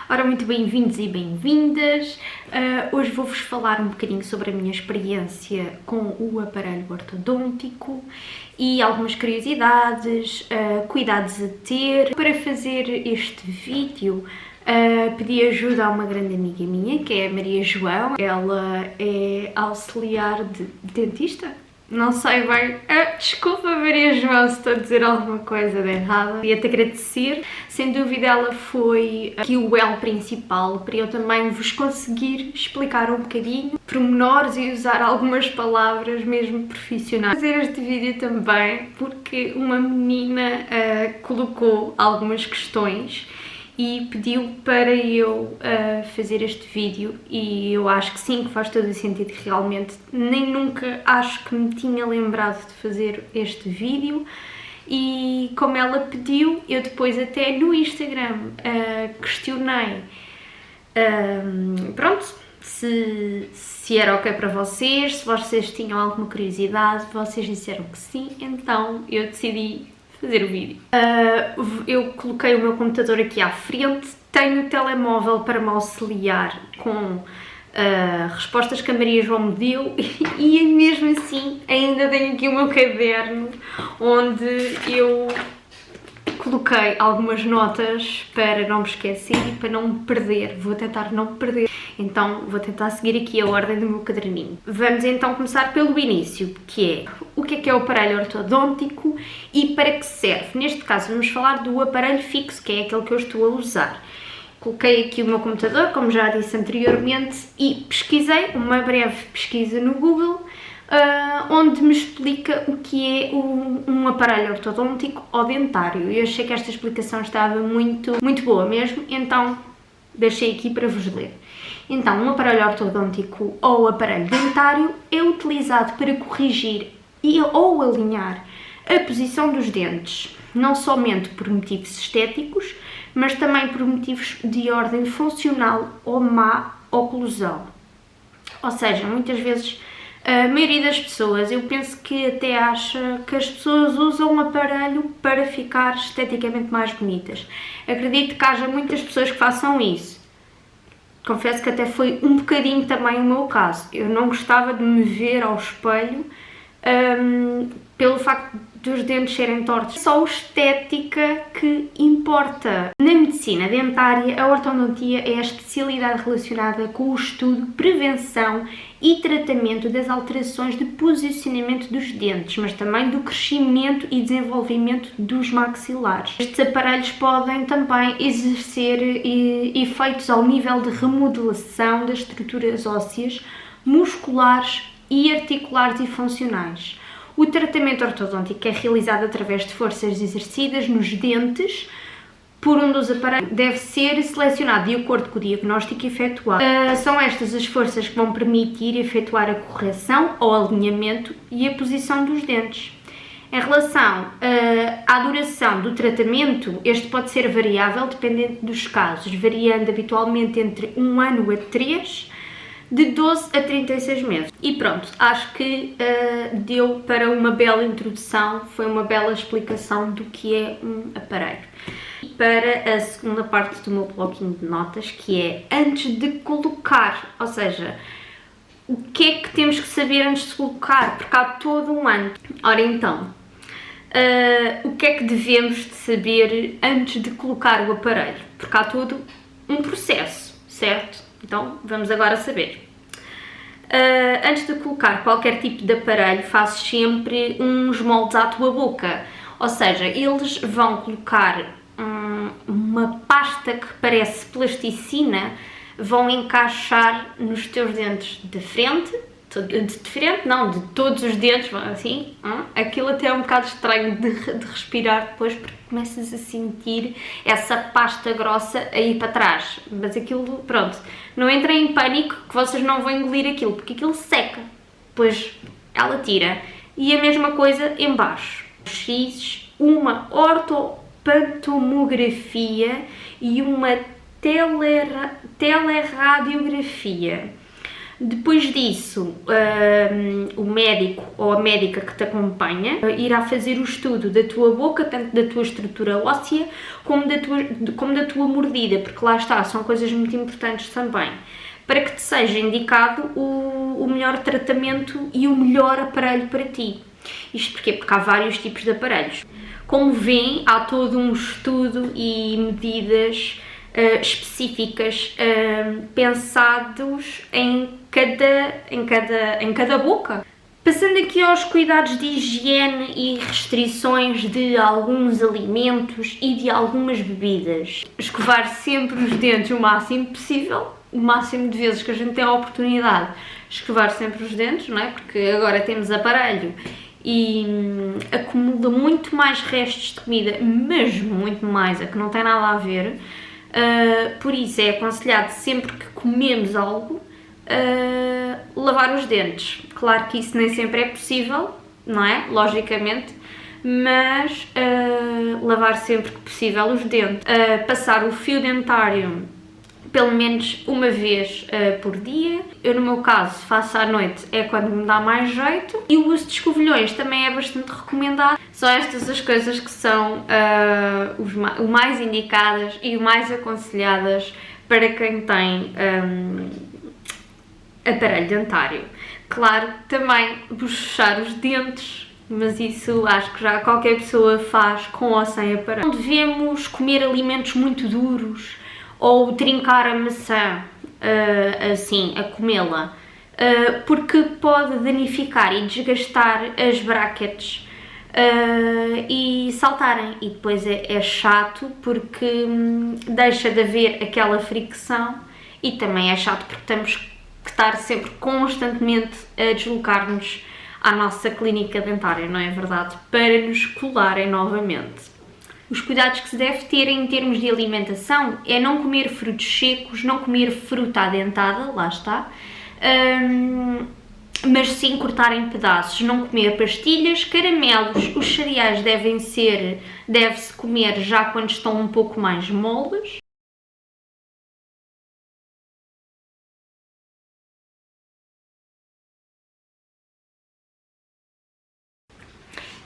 Ora, muito bem-vindos e bem-vindas. Hoje vou-vos falar um bocadinho sobre a minha experiência com o aparelho ortodôntico e algumas curiosidades, cuidados a ter. Para fazer este vídeo, pedi ajuda a uma grande amiga minha, que é a Maria João. Ela é auxiliar de dentista. Não sei bem. Desculpa, Maria João, se estou a dizer alguma coisa de errada. Queria-te agradecer. Sem dúvida, ela foi aqui o elo principal para eu também vos conseguir explicar um bocadinho pormenores e usar algumas palavras mesmo profissionais. Vou fazer este vídeo também porque uma menina colocou algumas questões e pediu para eu fazer este vídeo e eu acho que sim, que faz todo o sentido. Realmente nem nunca acho que me tinha lembrado de fazer este vídeo e como ela pediu, eu depois até no Instagram questionei pronto, se era ok para vocês, se vocês tinham alguma curiosidade. Vocês disseram que sim, então eu decidi fazer o vídeo. Eu coloquei o meu computador aqui à frente, tenho o telemóvel para me auxiliar com respostas que a Maria João me deu e mesmo assim ainda tenho aqui o meu caderno onde eu coloquei algumas notas para não me esquecer e para não me perder. Vou tentar não me perder, então vou tentar seguir aqui a ordem do meu caderninho. Vamos então começar pelo início, que é o que é o aparelho ortodôntico e para que serve. Neste caso vamos falar do aparelho fixo, que é aquele que eu estou a usar. Coloquei aqui o meu computador, como já disse anteriormente, e pesquisei uma breve pesquisa no Google, onde me explica o que é um aparelho ortodôntico ou dentário. Eu achei que esta explicação estava muito boa mesmo, então deixei aqui para vos ler. Então, um aparelho ortodôntico ou aparelho dentário é utilizado para corrigir ou alinhar a posição dos dentes, não somente por motivos estéticos, mas também por motivos de ordem funcional ou má oclusão. Ou seja, muitas vezes a maioria das pessoas, eu penso que até acha que as pessoas usam um aparelho para ficar esteticamente mais bonitas. Acredito que haja muitas pessoas que façam isso. Confesso que até foi um bocadinho também o meu caso. Eu não gostava de me ver ao espelho pelo facto dos dentes serem tortos. Só a estética que importa. Na medicina dentária, a ortodontia é a especialidade relacionada com o estudo, prevenção e tratamento das alterações de posicionamento dos dentes, mas também do crescimento e desenvolvimento dos maxilares. Estes aparelhos podem também exercer efeitos ao nível de remodelação das estruturas ósseas, musculares e articulares e funcionais. O tratamento ortodôntico é realizado através de forças exercidas nos dentes por um dos aparelhos. Deve ser selecionado de acordo com o diagnóstico efetuado. São estas as forças que vão permitir efetuar a correção ou alinhamento e a posição dos dentes. Em relação à duração do tratamento, este pode ser variável dependendo dos casos, variando habitualmente entre 1 ano a 3, de 12 a 36 meses. E pronto, acho que deu para uma bela introdução, foi uma bela explicação do que é um aparelho. E para a segunda parte do meu bloquinho de notas, que é antes de colocar, ou seja, o que é que temos que saber antes de colocar, porque há todo um ano. Ora então, o que é que devemos de saber antes de colocar o aparelho? Porque há todo um processo, certo? Então, vamos agora saber. Antes de colocar qualquer tipo de aparelho, faço sempre uns moldes à tua boca. Ou seja, eles vão colocar uma pasta que parece plasticina, vão encaixar nos teus dentes de frente, de todos os dentes, assim. Aquilo até é um bocado estranho de respirar depois, porque começas a sentir essa pasta grossa aí para trás. Mas aquilo, pronto, não entrem em pânico que vocês não vão engolir aquilo, porque aquilo seca, depois ela tira. E a mesma coisa em baixo. X, uma ortopantomografia e uma teleradiografia. Depois disso, o médico ou a médica que te acompanha irá fazer o estudo da tua boca, tanto da tua estrutura óssea como da tua mordida, porque lá está, são coisas muito importantes também, para que te seja indicado o melhor tratamento e o melhor aparelho para ti. Isto porquê? Porque há vários tipos de aparelhos. Como veem, há todo um estudo e medidas específicas pensados em cada boca. Passando aqui aos cuidados de higiene e restrições de alguns alimentos e de algumas bebidas. Escovar sempre os dentes o máximo possível, o máximo de vezes que a gente tem a oportunidade, escovar sempre os dentes, não é? Porque agora temos aparelho e acumula muito mais restos de comida, mesmo muito mais, a que não tem nada a ver. Por isso é aconselhado sempre que comemos algo, lavar os dentes. Claro que isso nem sempre é possível, não é? Logicamente, mas lavar sempre que possível os dentes. Passar o fio dentário pelo menos uma vez por dia. Eu, no meu caso, faço à noite, é quando me dá mais jeito. E o uso de escovilhões também é bastante recomendado. São estas as coisas que são o mais indicadas e o mais aconselhadas para quem tem aparelho dentário. Claro, também bochechar os dentes, mas isso acho que já qualquer pessoa faz com ou sem aparelho. Não devemos comer alimentos muito duros ou trincar a maçã assim, a comê-la, porque pode danificar e desgastar as brackets e saltarem, e depois é chato porque deixa de haver aquela fricção e também é chato porque temos que estar sempre constantemente a deslocar-nos à nossa clínica dentária, não é verdade? Para nos colarem novamente. Os cuidados que se deve ter em termos de alimentação é não comer frutos secos, não comer fruta adentada, lá está, mas sim cortar em pedaços, não comer pastilhas, caramelos. Os cereais deve-se comer já quando estão um pouco mais moles.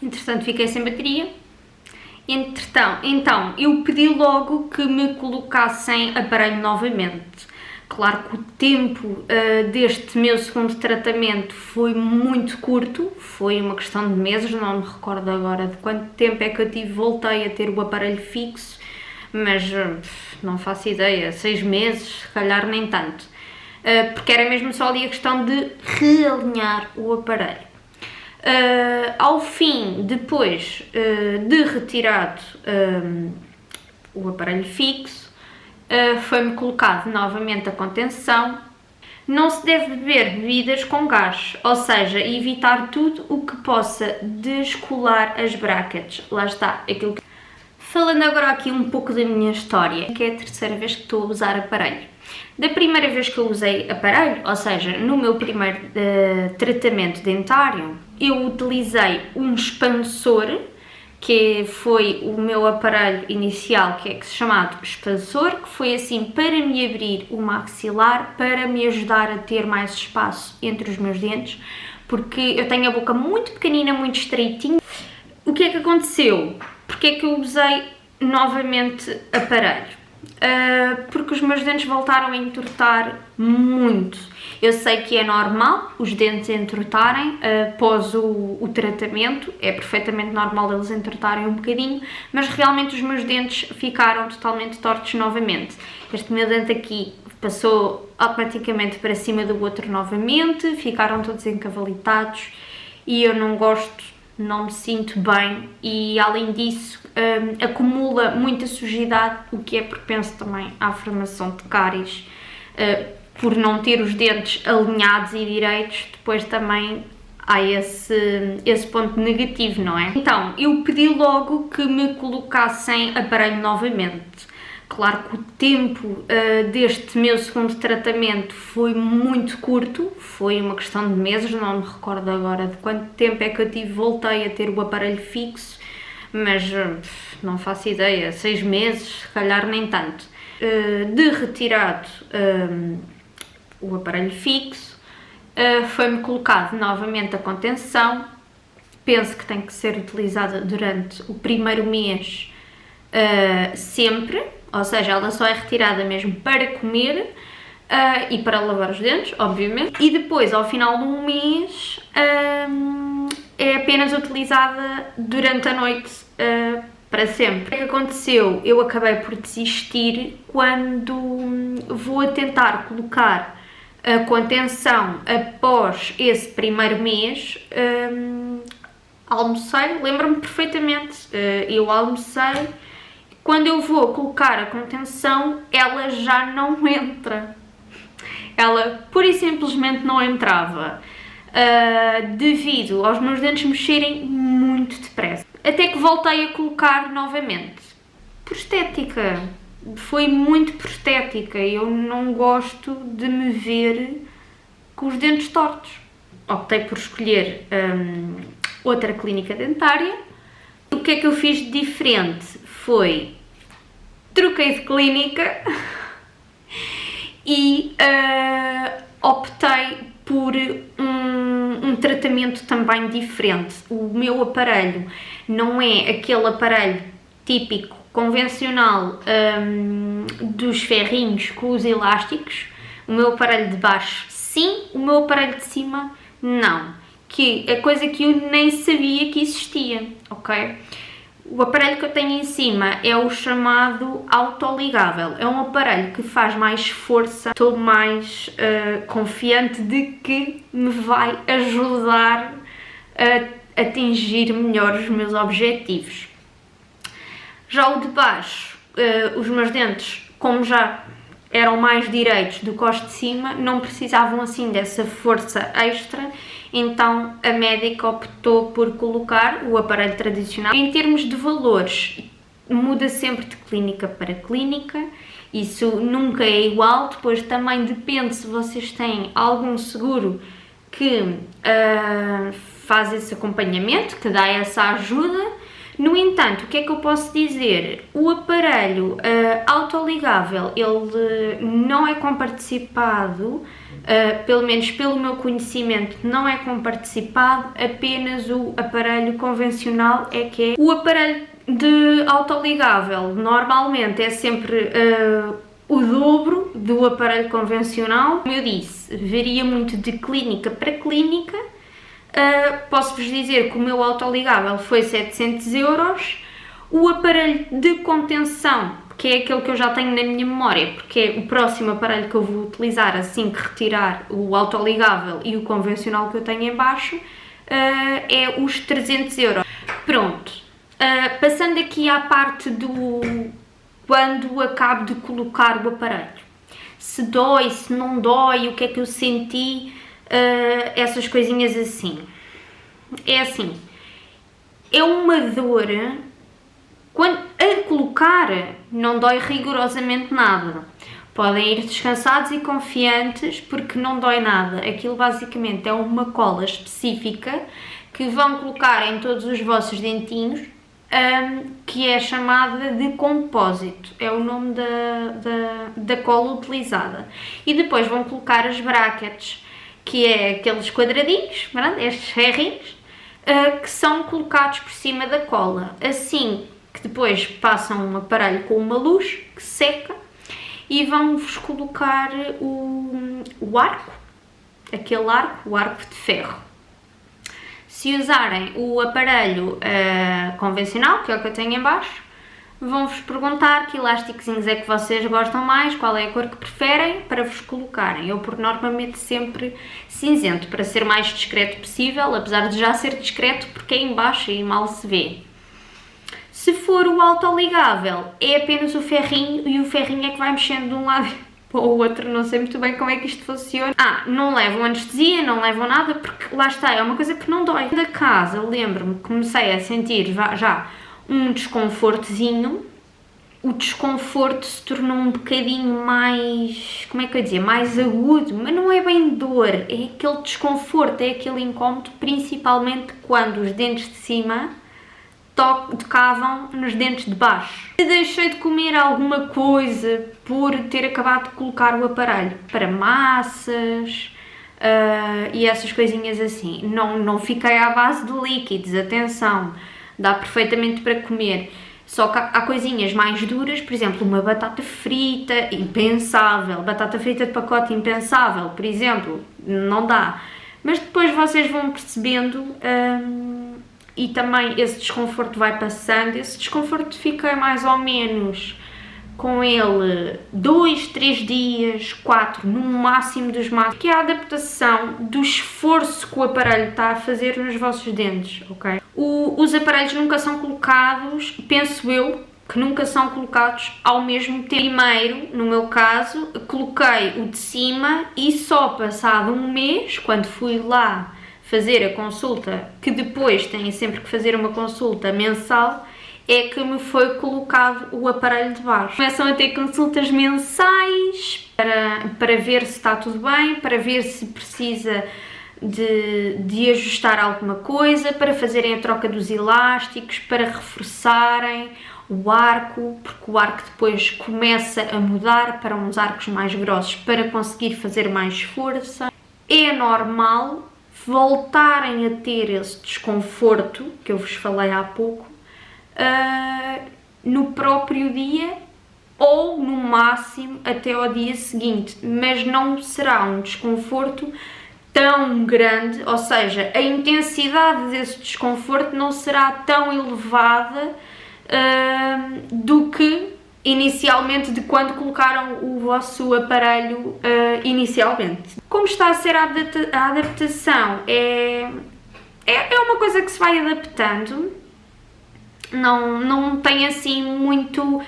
Entretanto, fiquei sem bateria. Então, eu pedi logo que me colocassem aparelho novamente. Claro que o tempo deste meu segundo tratamento foi muito curto, foi uma questão de meses, não me recordo agora de quanto tempo é que eu voltei a ter o aparelho fixo, mas não faço ideia, 6 meses, se calhar nem tanto, porque era mesmo só ali a questão de realinhar o aparelho. Ao fim, depois de retirado o aparelho fixo, foi-me colocado novamente a contenção. Não se deve beber bebidas com gás, ou seja, evitar tudo o que possa descolar as brackets. Lá está, aquilo que... Falando agora aqui um pouco da minha história, que é a terceira vez que estou a usar aparelho. Da primeira vez que eu usei aparelho, ou seja, no meu primeiro tratamento dentário, eu utilizei um expansor, que foi o meu aparelho inicial, que é chamado expansor, que foi assim para me abrir o maxilar, para me ajudar a ter mais espaço entre os meus dentes, porque eu tenho a boca muito pequenina, muito estreitinha. O que é que aconteceu? Porque é que eu usei novamente aparelho? Porque os meus dentes voltaram a entortar muito. Eu sei que é normal os dentes entortarem após o tratamento, é perfeitamente normal eles entortarem um bocadinho, mas realmente os meus dentes ficaram totalmente tortos novamente. Este meu dente aqui passou automaticamente para cima do outro novamente, ficaram todos encavalitados e eu não gosto, não me sinto bem e além disso acumula muita sujidade, o que é propenso também à formação de cáries, por não ter os dentes alinhados e direitos, depois também há esse ponto negativo, não é? Então, eu pedi logo que me colocassem aparelho novamente. Claro que o tempo deste meu segundo tratamento foi muito curto, foi uma questão de meses, não me recordo agora de quanto tempo é que eu voltei a ter o aparelho fixo, mas não faço ideia, 6 meses, se calhar nem tanto. De retirado o aparelho fixo, foi-me colocado novamente a contenção. Penso que tem que ser utilizada durante o primeiro mês sempre, ou seja, ela só é retirada mesmo para comer e para lavar os dentes, obviamente, e depois, ao final de um mês, é apenas utilizada durante a noite para sempre. O que é que aconteceu? Eu acabei por desistir quando vou a tentar colocar a contenção após esse primeiro mês. Almocei, lembro-me perfeitamente, eu almocei, quando eu vou colocar a contenção, ela já não entra. Ela pura e simplesmente não entrava, devido aos meus dentes mexerem muito depressa. Até que voltei a colocar novamente. Por estética, foi muito por estética, eu não gosto de me ver com os dentes tortos. Optei por escolher outra clínica dentária. O que é que eu fiz de diferente? Foi, troquei de clínica e optei por um tratamento também diferente. O meu aparelho não é aquele aparelho típico, convencional, dos ferrinhos com os elásticos. O meu aparelho de baixo sim, o meu aparelho de cima não. Que é coisa que eu nem sabia que existia, ok? O aparelho que eu tenho em cima é o chamado autoligável. É um aparelho que faz mais força. Estou mais confiante de que me vai ajudar a atingir melhor os meus objetivos. Já o de baixo, os meus dentes, como já eram mais direitos do que os de cima, não precisavam assim dessa força extra, então a médica optou por colocar o aparelho tradicional. Em termos de valores, muda sempre de clínica para clínica, isso nunca é igual. Depois também depende se vocês têm algum seguro que faz esse acompanhamento, que dá essa ajuda. No entanto, o que é que eu posso dizer? O aparelho autoligável, ele não é comparticipado, pelo menos pelo meu conhecimento, não é comparticipado, apenas o aparelho convencional é que é. O aparelho de autoligável normalmente é sempre o dobro do aparelho convencional. Como eu disse, varia muito de clínica para clínica. Posso-vos dizer que o meu autoligável foi 700€, o aparelho de contenção, que é aquele que eu já tenho na minha memória, porque é o próximo aparelho que eu vou utilizar assim que retirar o autoligável e o convencional que eu tenho em baixo, é os 300€. Pronto, passando aqui à parte do quando acabo de colocar o aparelho. Se dói, se não dói, o que é que eu senti... essas coisinhas assim. É assim, é uma dor, quando a colocar não dói rigorosamente nada. Podem ir descansados e confiantes porque não dói nada. Aquilo basicamente é uma cola específica que vão colocar em todos os vossos dentinhos, que é chamada de compósito, é o nome da cola utilizada. E depois vão colocar as brackets, que é aqueles quadradinhos, estes ferrinhos, que são colocados por cima da cola, assim que depois passam um aparelho com uma luz que seca e vão-vos colocar o arco, aquele arco, o arco de ferro. Se usarem o aparelho convencional, que é o que eu tenho em baixo, vão-vos perguntar que elásticos é que vocês gostam mais, qual é a cor que preferem para vos colocarem. Eu, por norma, meto sempre cinzento, para ser mais discreto possível, apesar de já ser discreto porque é em baixo e mal se vê. Se for o autoligável, é apenas o ferrinho e o ferrinho é que vai mexendo de um lado para o outro. Não sei muito bem como é que isto funciona. Não levam anestesia, não levam nada, porque lá está, é uma coisa que não dói. Da casa, lembro-me que comecei a sentir já um desconfortozinho. O desconforto se tornou um bocadinho mais, como é que eu ia dizer, mais agudo, mas não é bem dor, é aquele desconforto, é aquele incómodo, principalmente quando os dentes de cima tocavam nos dentes de baixo. Deixei de comer alguma coisa por ter acabado de colocar o aparelho, para massas, e essas coisinhas assim. Não fiquei à base de líquidos, atenção, dá perfeitamente para comer. Só que há coisinhas mais duras, por exemplo, uma batata frita, impensável. Batata frita de pacote, impensável, por exemplo, não dá. Mas depois vocês vão percebendo e também esse desconforto vai passando. Esse desconforto fica mais ou menos com ele 2, 3 dias, 4, no máximo dos máximos, que é a adaptação do esforço que o aparelho está a fazer nos vossos dentes, ok? Os aparelhos nunca são colocados, penso eu, que nunca são colocados ao mesmo tempo. Primeiro, no meu caso, coloquei o de cima e só passado um mês, quando fui lá fazer a consulta, que depois têm sempre que fazer uma consulta mensal, é que me foi colocado o aparelho de baixo. Começam a ter consultas mensais para ver se está tudo bem, para ver se precisa de ajustar alguma coisa, para fazerem a troca dos elásticos, para reforçarem o arco, porque o arco depois começa a mudar para uns arcos mais grossos para conseguir fazer mais força. É normal voltarem a ter esse desconforto que eu vos falei há pouco, no próprio dia ou no máximo até ao dia seguinte, mas não será um desconforto tão grande, ou seja, a intensidade desse desconforto não será tão elevada do que inicialmente, de quando colocaram o vosso aparelho inicialmente. Como está a ser a adaptação? É uma coisa que se vai adaptando. Não tem assim muito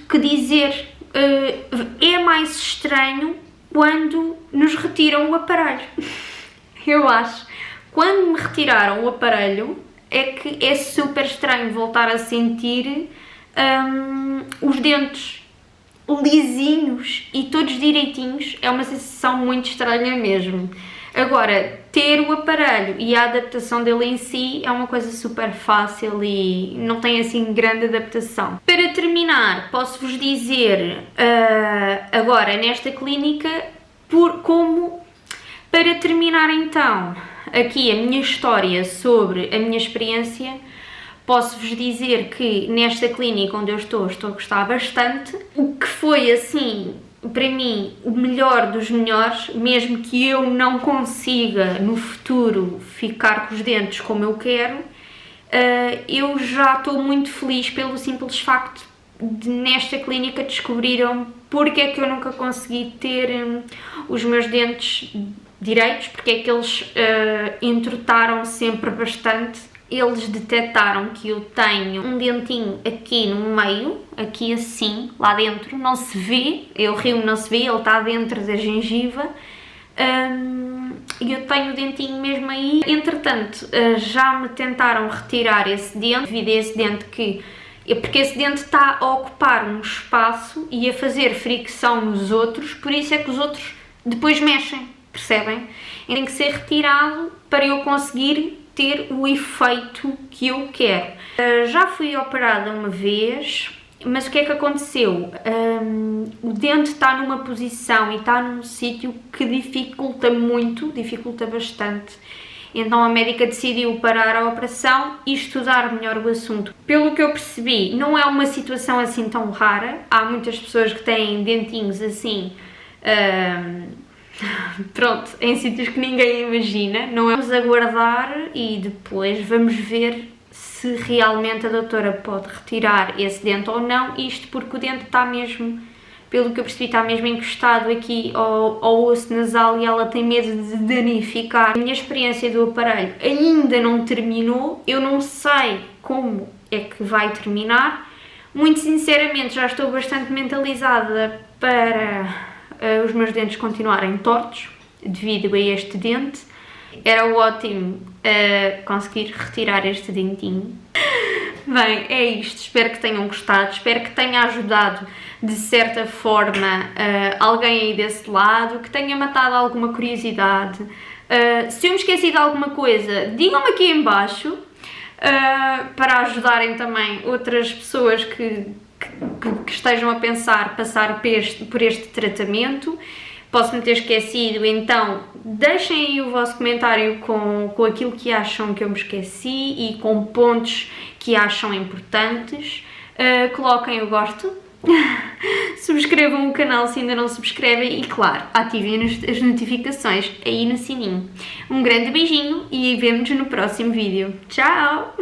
que dizer. É mais estranho quando nos retiram o aparelho. Eu acho. Quando me retiraram o aparelho, é que é super estranho voltar a sentir os dentes lisinhos e todos direitinhos. É uma sensação muito estranha mesmo. Agora, ter o aparelho e a adaptação dele em si é uma coisa super fácil e não tem assim grande adaptação. Para terminar, posso-vos dizer agora nesta clínica, para terminar então aqui a minha história sobre a minha experiência, posso-vos dizer que nesta clínica onde eu estou a gostar bastante. O que foi assim, para mim, o melhor dos melhores, mesmo que eu não consiga no futuro ficar com os dentes como eu quero, eu já estou muito feliz pelo simples facto de nesta clínica descobriram porque é que eu nunca consegui ter os meus dentes direitos, porque é que eles entrutaram sempre bastante. Eles detectaram que eu tenho um dentinho aqui no meio, aqui assim, lá dentro, não se vê, eu rio, não se vê, ele está dentro da gengiva, e eu tenho o dentinho mesmo aí. Entretanto, já me tentaram retirar esse dente, devido a esse dente porque esse dente está a ocupar um espaço e a fazer fricção nos outros, por isso é que os outros depois mexem, percebem? Tem que ser retirado para eu conseguir ter o efeito que eu quero. Já fui operada uma vez, mas o que é que aconteceu? O dente está numa posição e está num sítio que dificulta bastante. Então a médica decidiu parar a operação e estudar melhor o assunto. Pelo que eu percebi, não é uma situação assim tão rara. Há muitas pessoas que têm dentinhos assim, pronto, em sítios que ninguém imagina. Não é? Vamos aguardar e depois vamos ver se realmente a doutora pode retirar esse dente ou não. Isto porque o dente está mesmo, pelo que eu percebi, está mesmo encostado aqui ao osso nasal e ela tem medo de danificar. A minha experiência do aparelho ainda não terminou, eu não sei como é que vai terminar. Muito sinceramente, já estou bastante mentalizada para os meus dentes continuarem tortos devido a este dente. Era ótimo conseguir retirar este dentinho. Bem, é isto. Espero que tenham gostado, espero que tenha ajudado de certa forma alguém aí desse lado, que tenha matado alguma curiosidade. Se eu me esqueci de alguma coisa, digam-me aqui em baixo para ajudarem também outras pessoas que estejam a pensar passar por este tratamento. posso-me ter esquecido, então deixem aí o vosso comentário com aquilo que acham que eu me esqueci e com pontos que acham importantes. Coloquem o gosto, subscrevam o canal se ainda não subscrevem e, claro, ativem as notificações aí no sininho. Um grande beijinho e vemo-nos no próximo vídeo. Tchau!